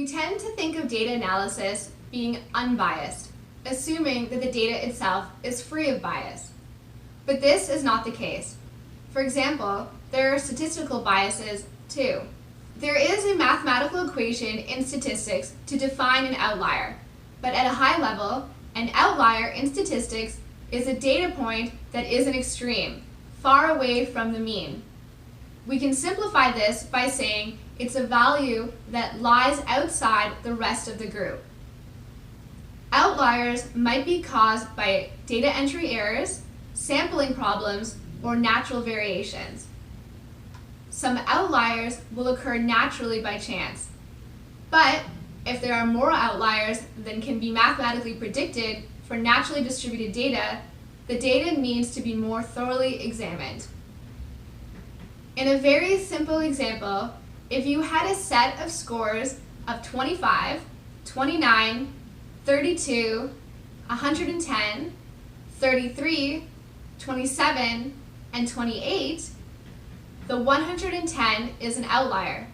We tend to think of data analysis being unbiased, assuming that the data itself is free of bias. But this is not the case. For example, there are statistical biases too. There is a mathematical equation in statistics to define an outlier, but at a high level, an outlier in statistics is a data point that is an extreme, far away from the mean. We can simplify this by saying it's a value that lies outside the rest of the group. Outliers might be caused by data entry errors, sampling problems, or natural variations. Some outliers will occur naturally by chance, but if there are more outliers than can be mathematically predicted for naturally distributed data, the data needs to be more thoroughly examined. In a very simple example, if you had a set of scores of 25, 29, 32, 110, 33, 27, and 28, the 110 is an outlier.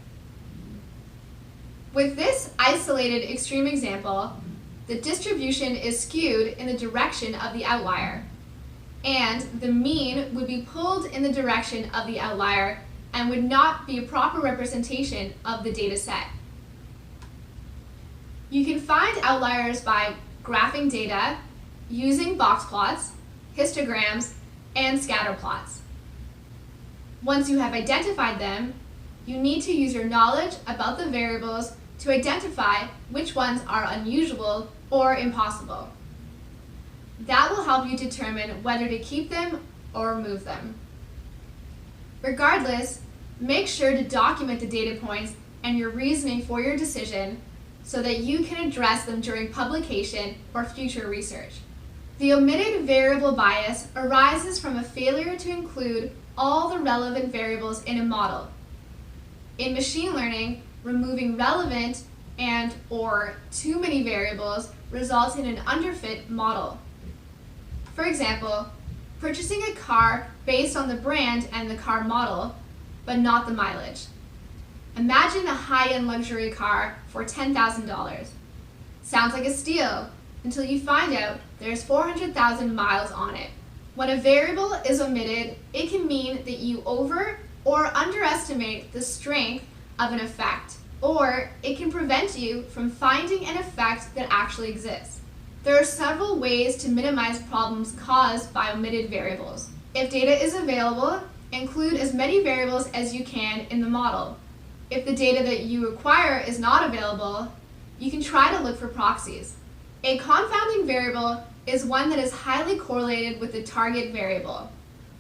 With this isolated extreme example, the distribution is skewed in the direction of the outlier, and the mean would be pulled in the direction of the outlier and would not be a proper representation of the data set. You can find outliers by graphing data, using box plots, histograms, and scatter plots. Once you have identified them, you need to use your knowledge about the variables to identify which ones are unusual or impossible. That will help you determine whether to keep them or remove them. Regardless, make sure to document the data points and your reasoning for your decision so that you can address them during publication or future research. The omitted variable bias arises from a failure to include all the relevant variables in a model. In machine learning, removing relevant and/or too many variables results in an underfit model. For example, purchasing a car based on the brand and the car model, but not the mileage. Imagine a high-end luxury car for $10,000. Sounds like a steal until you find out there's 400,000 miles on it. When a variable is omitted, it can mean that you over or underestimate the strength of an effect, or it can prevent you from finding an effect that actually exists. There are several ways to minimize problems caused by omitted variables. If data is available, include as many variables as you can in the model. If the data that you require is not available, you can try to look for proxies. A confounding variable is one that is highly correlated with the target variable.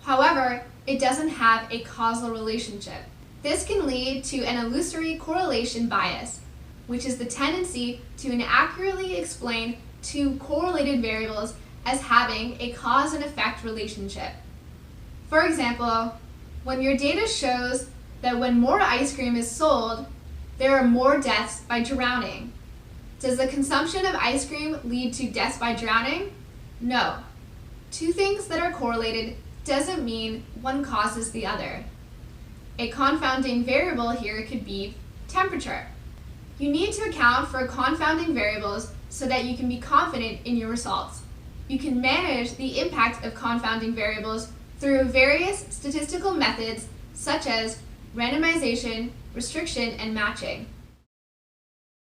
However, it doesn't have a causal relationship. This can lead to an illusory correlation bias, which is the tendency to inaccurately explain two correlated variables as having a cause and effect relationship. For example, when your data shows that when more ice cream is sold, there are more deaths by drowning. Does the consumption of ice cream lead to deaths by drowning? No. Two things that are correlated doesn't mean one causes the other. A confounding variable here could be temperature. You need to account for confounding variables so that you can be confident in your results. You can manage the impact of confounding variables through various statistical methods such as randomization, restriction, and matching.